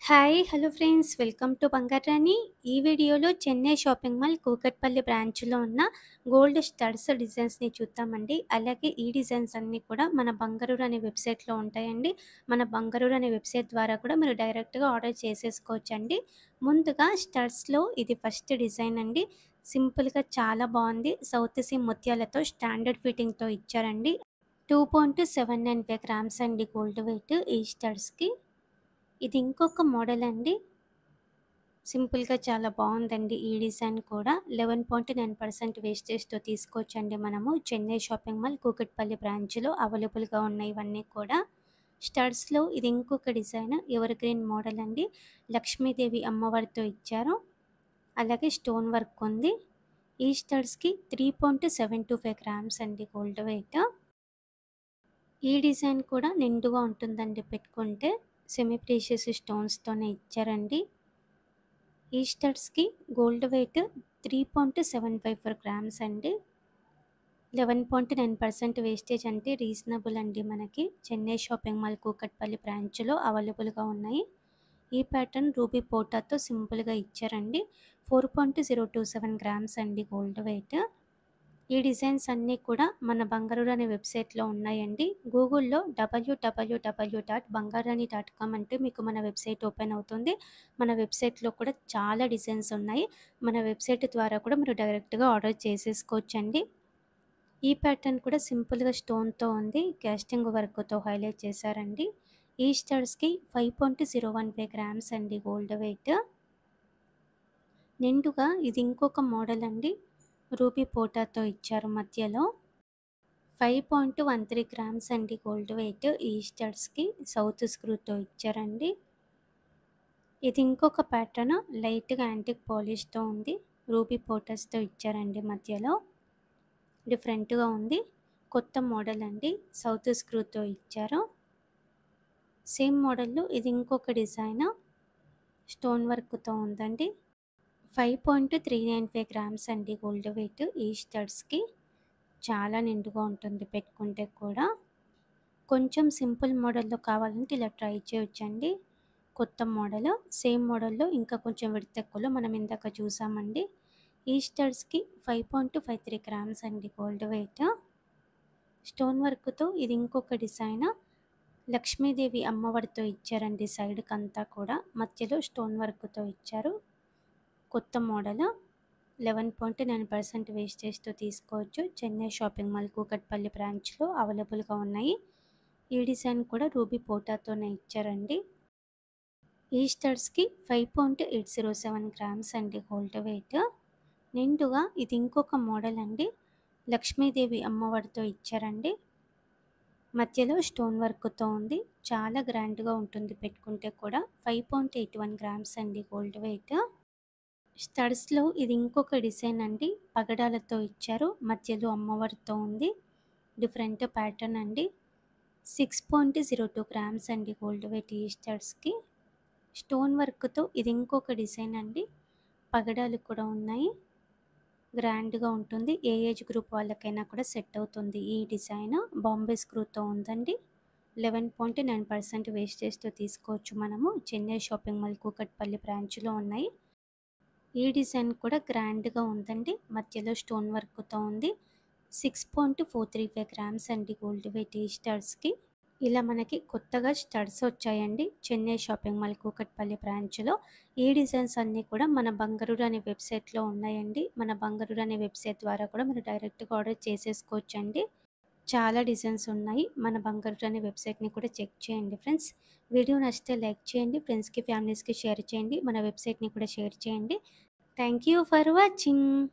Hi! Hello friends. Welcome to Bangarani. ఈ వీడియోలో Chennai shopping mall Kukatpally బ్రాంచ్‌లో ఉన్న గోల్డ్ స్టడ్స్ డిజైన్స్‌ని చూద్దామండి. అలాగే ఈ డిజైన్స్ అన్నీ కూడా మన బంగారూరు అనే వెబ్‌సైట్‌లో ఉంటాయండి. మన బంగారూరు అనే వెబ్‌సైట్ ద్వారా కూడా మీరు డైరెక్ట్‌గా ఆర్డర్ చేసేసుకోవచ్చండి. ముందుగా స్టడ్స్‌లో ఇది ఫస్ట్ డిజైన్ అండి. సింపుల్‌గా చాలా బావుంది. సౌత్ సీ ముత్యాలతో స్టాండర్డ్ ఫిట్టింగ్‌తో ఇచ్చారండి. 2.795 గ్రామ్స్ అండి గోల్డ్ వెయిట్ ఈ స్టడ్స్‌కి. ఇది ఇంకొక మోడల్ అండి. సింపుల్‌గా చాలా బావుందండి ఈ డిజైన్ కూడా. 11.9% వేస్టేజ్‌తో తీసుకోవచ్చండి మనము. చెన్నై షాపింగ్ మాల్ కూకట్పల్లి బ్రాంచ్‌లో అవైలబుల్‌గా ఉన్నాయి ఇవన్నీ కూడా. స్టడ్స్‌లో ఇది ఇంకొక డిజైన్ ఎవర్ గ్రీన్ మోడల్ అండి. లక్ష్మీదేవి అమ్మవారితో ఇచ్చారు. అలాగే స్టోన్ వర్క్ ఉంది. ఈ స్టడ్స్‌కి 3.725 గ్రామ్స్ అండి గోల్డ్ వెయిట్. ఈ డిజైన్ కూడా నిండుగా ఉంటుందండి పెట్టుకుంటే. సెమీ ప్రీషియస్ స్టోన్స్‌తోనే ఇచ్చారండి. ఈ స్టడ్స్‌కి గోల్డ్ వెయిట్ 3.754 గ్రామ్స్ అండి. 11.9% వేస్టేజ్ అంటే రీజనబుల్ అండి మనకి. చెన్నై షాపింగ్ మాల్ కూకట్పల్లి బ్రాంచ్‌లో అవైలబుల్‌గా ఉన్నాయి. ఈ ప్యాటర్న్ రూబీ పోటాతో సింపుల్‌గా ఇచ్చారండి. 4.027 గ్రామ్స్ అండి గోల్డ్ వెయిట్. ఈ డిజైన్స్ అన్నీ కూడా మన బంగారూరు అనే వెబ్‌సైట్‌లో ఉన్నాయండి. గూగుల్‌లో www.bangarani.com అంటే మీకు మన వెబ్‌సైట్ ఓపెన్ అవుతుంది. మన వెబ్‌సైట్‌లో కూడా చాలా డిజైన్స్ ఉన్నాయి. మన వెబ్‌సైట్ ద్వారా కూడా మీరు డైరెక్ట్‌గా ఆర్డర్ చేసేసుకోవచ్చండి. ఈ ప్యాటర్న్ కూడా సింపుల్‌గా స్టోన్‌తో ఉంది. కాస్టింగ్ వర్క్‌తో హైలైట్ చేశారండి. ఈ స్టడ్స్‌కి 5.015 గ్రామ్స్ అండి గోల్డ్ వెయిట్. నిండుగా ఇది ఇంకొక మోడల్ అండి. రూబీ పోటాతో ఇచ్చారు మధ్యలో. 5.13 గ్రామ్స్ అండి గోల్డ్ వెయిట్ ఈ స్టడ్స్‌కి సౌత్ స్క్రూతో ఇచ్చారండి. ఇది ఇంకొక ప్యాటర్న్ లైట్‌గా యాంటిక్ పాలిష్‌తో ఉంది. రూబీ పోటస్‌తో ఇచ్చారండి మధ్యలో. డిఫరెంట్‌గా ఉంది. కొత్త మోడల్ అండి. సౌత్ స్క్రూతో ఇచ్చారు. సేమ్ మోడల్‌లో ఇది ఇంకొక డిజైన్ స్టోన్ వర్క్‌తో ఉందండి. 5.395 గ్రామ్స్ అండి గోల్డ్ వెయిట్ ఈ స్టడ్స్‌కి. చాలా నిండుగా ఉంటుంది పెట్టుకుంటే కూడా. కొంచెం సింపుల్ మోడల్‌లో కావాలంటే ఇలా ట్రై చేయొచ్చండి. కొత్త మోడల్. సేమ్ మోడల్‌లో ఇంకా కొంచెం విడ్త్ ఎక్కువలో మనం ఇందాక చూసామండి. ఈ స్టడ్స్‌కి 5.53 గ్రామ్స్ అండి గోల్డ్ వెయిట్. స్టోన్ వర్క్‌తో ఇది ఇంకొక డిజైన్. లక్ష్మీదేవి అమ్మవారితో ఇచ్చారండి సైడ్‌కంతా కూడా. మధ్యలో స్టోన్ వర్క్‌తో ఇచ్చారు. కొత్త మోడల్. 11.9% వేస్టేజ్‌తో తీసుకోవచ్చు. చెన్నై షాపింగ్ మాల్ కూకట్పల్లి బ్రాంచ్‌లో అవైలబుల్‌గా ఉన్నాయి. ఈ డిజైన్ కూడా రూబీ పోటాతోనే ఇచ్చారండి. ఈ స్టడ్స్‌కి 5.807 గ్రామ్స్ అండి గోల్డ్ వెయిట్. నిండుగా ఇది ఇంకొక మోడల్ అండి. లక్ష్మీదేవి అమ్మవారితో ఇచ్చారండి. మధ్యలో స్టోన్ వర్క్‌తో ఉంది. చాలా గ్రాండ్‌గా ఉంటుంది పెట్టుకుంటే కూడా. 5.81 గ్రామ్స్ అండి గోల్డ్ వెయిట్. స్టడ్స్‌లో ఇది ఇంకొక డిజైన్ అండి. పగడాలతో ఇచ్చారు. మధ్యలో అమ్మవారితో ఉంది. డిఫరెంట్ ప్యాటర్న్ అండి. 6.02 గ్రామ్స్ అండి గోల్డ్ వెయిట్ ఈ స్టడ్స్‌కి. స్టోన్ వర్క్‌తో ఇది ఇంకొక డిజైన్ అండి. పగడాలు కూడా ఉన్నాయి. గ్రాండ్‌గా ఉంటుంది. ఏ ఏజ్ గ్రూప్ వాళ్ళకైనా కూడా సెట్ అవుతుంది ఈ డిజైన్. బాంబే స్క్రూతో ఉందండి. 11.9% వేస్టేజ్‌తో తీసుకోవచ్చు మనము. చెన్నై షాపింగ్ మాల్ కూకట్పల్లి బ్రాంచ్‌లో ఉన్నాయి. ఈ డిజైన్ కూడా గ్రాండ్‌గా ఉందండి. మధ్యలో స్టోన్ వర్క్‌తో ఉంది. 6.435 గ్రామ్స్ అండి గోల్డ్ వెయిట్ ఈ స్టడ్స్‌కి. ఇలా మనకి కొత్తగా స్టడ్స్ వచ్చాయండి. చెన్నై షాపింగ్ మాల్ కూకట్పల్లి బ్రాంచ్‌లో. ఈ డిజైన్స్ అన్నీ కూడా మన బంగారూరు అనే వెబ్‌సైట్‌లో ఉన్నాయండి. మన బంగారూరు అనే వెబ్‌సైట్ ద్వారా కూడా మీరు డైరెక్ట్‌గా ఆర్డర్ చేసేసుకోవచ్చండి. చాలా డిజైన్స్ ఉన్నాయి. మన బంగారూరు అనే వెబ్‌సైట్‌ని కూడా చెక్ చేయండి ఫ్రెండ్స్. వీడియో నచ్చితే లైక్ చేయండి. ఫ్రెండ్స్‌కి, ఫ్యామిలీస్‌కి షేర్ చేయండి. మన వెబ్‌సైట్‌ని కూడా షేర్ చేయండి. Thank you for watching.